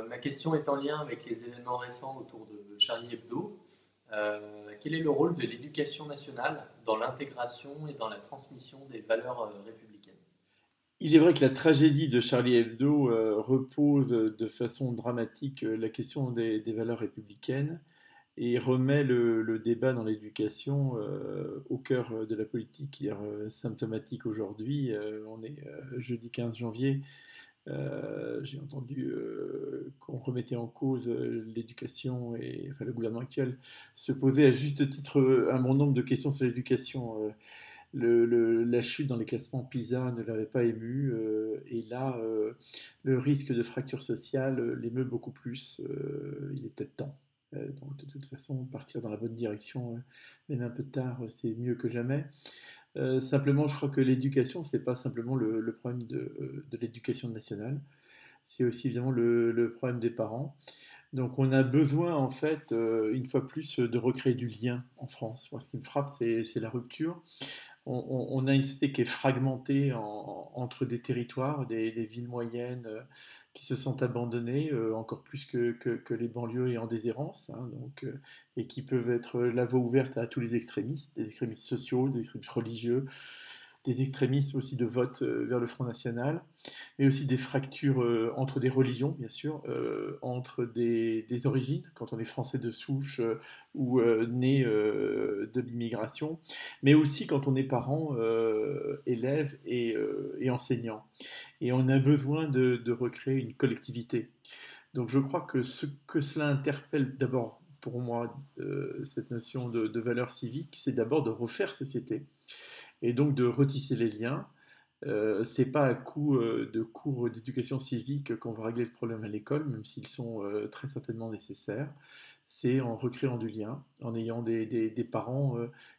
Ma question est en lien avec les événements récents autour de Charlie Hebdo. Quel est le rôle de l'éducation nationale dans l'intégration et dans la transmission des valeurs républicaines? Il est vrai que la tragédie de Charlie Hebdo repose de façon dramatique la question des valeurs républicaines et remet le débat dans l'éducation au cœur de la politique, qui est symptomatique aujourd'hui. On est jeudi 15 janvier. J'ai entendu qu'on remettait en cause l'éducation et enfin, le gouvernement actuel se posait à juste titre un bon nombre de questions sur l'éducation. La chute dans les classements PISA ne l'avait pas ému, et là, le risque de fracture sociale l'émeut beaucoup plus. Il est peut-être temps. Donc, de toute façon, partir dans la bonne direction, même un peu tard, c'est mieux que jamais. Simplement, je crois que l'éducation, c'est pas simplement le problème de l'éducation nationale, c'est aussi évidemment le problème des parents. Donc on a besoin en fait, une fois plus, de recréer du lien en France. Moi, ce qui me frappe, c'est la rupture. On a une société qui est fragmentée entre des territoires, des villes moyennes qui se sont abandonnées, encore plus que les banlieues et en déshérence, hein, et qui peuvent être la voie ouverte à tous les extrémistes, des extrémistes sociaux, des extrémistes religieux, des extrémistes aussi de vote vers le Front National, mais aussi des fractures entre des religions, bien sûr, entre des origines, quand on est français de souche ou né de l'immigration, mais aussi quand on est parent, élève et enseignant. Et on a besoin de recréer une collectivité. Donc je crois que ce que cela interpelle d'abord pour moi, cette notion de valeur civique, c'est d'abord de refaire société et donc de retisser les liens. C'est pas à coup de cours d'éducation civique qu'on va régler le problème à l'école, même s'ils sont très certainement nécessaires. C'est en recréant du lien, en ayant des parents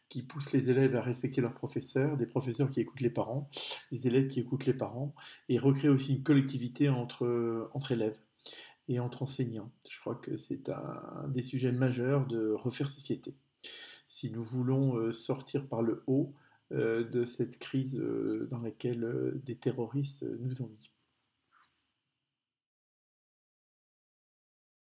qui poussent les élèves à respecter leurs professeurs, des professeurs qui écoutent les parents, des élèves qui écoutent les parents, et recréer aussi une collectivité entre élèves et entre enseignants. Je crois que c'est un des sujets majeurs de refaire société. Si nous voulons sortir par le haut de cette crise dans laquelle des terroristes nous ont mis.